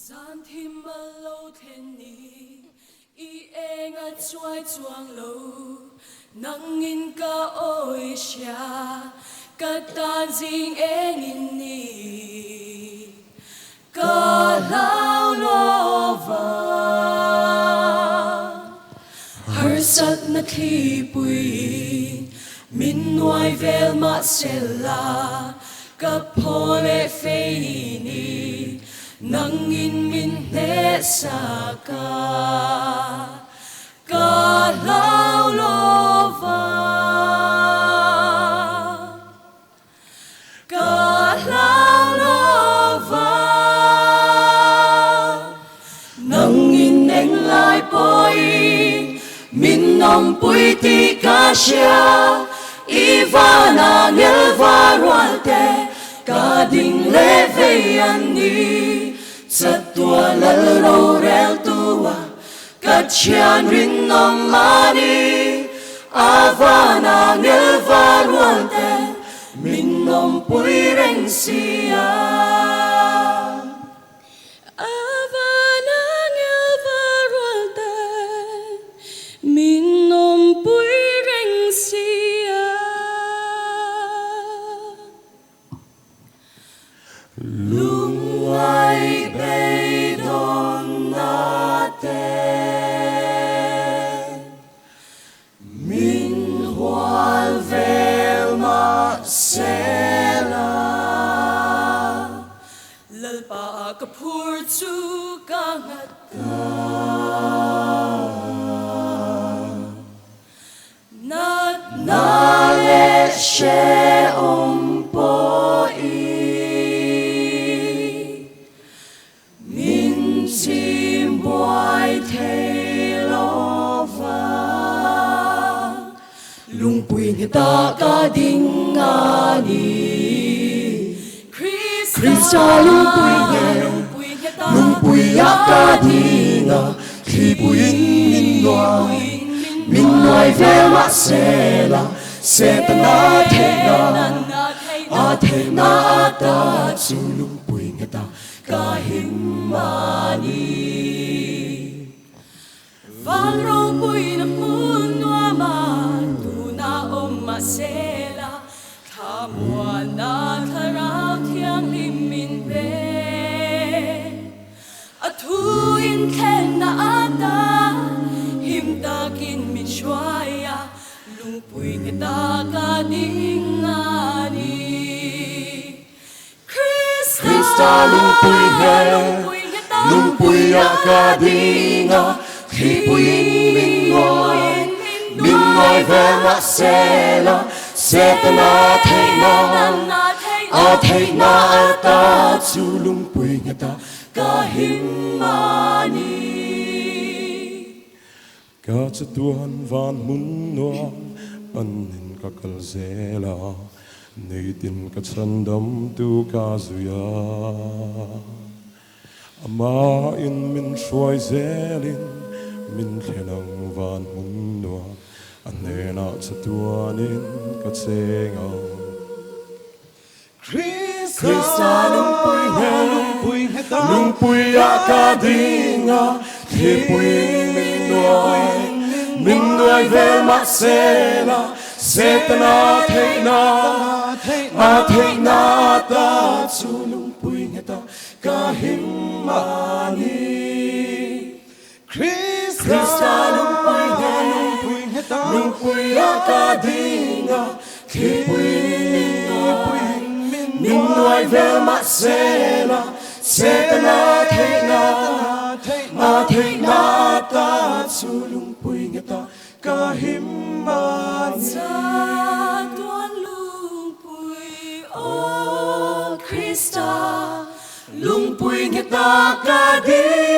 Gian thêm mà lâu thêm ni y e ngã choai chuang lâu nang in ka oi xia ka tan jing e in ni ka lao lo va har sat na thi pui min nuai vel ma sela ka pole fe ni nang in min ne sa ka lao lo va ka lao lo va nang in neng lai poi min nom pui ti ka sia ivana ngel va rualte ka ding le ve an ni sat tua lal rorel tua ka chian rin nom mani avana ngel va rualte min nom pui reng sia avana ngel va rualte min nom pui reng sia lung ai bay don na te min hoal vel ma sela lal pa ka phur chu ka ngata na le she po lung pui nghe ta ca ding ani Krista lung pui ya ca ding khi pui min noi ve ma se la se ta na the na ta chu lung pui nghe ta ca him ani van ro pui na mun wa ma sela thamwa na tharau thiang lim min be athu in khen na ata him ta kin min shwaya lung pui ke ta ka ding ani Krista lung pui ya ka ding khi pui min ngồi về ma sela se ta na thấy na ta chu lung pui nghe ta ka him mani ka cha tuan van mun noa an in ka kal zela nei tin ka chan dam tu ka zuya ama in min shwai zelin min khenang van mun noa anena cha tuanin ka chenga Krista lung pui ya ka dinga khi pui min nuai vel ma sela se ta na the na ta chu lung pui nghe ta ka him mani Krista lung pui ya ka dinga khi pui min nuai vel ma sela se ta na the na ta chu lung pui nghe ta ka him mani sa tuan lung pui o Krista lung pui nghe ta ka ding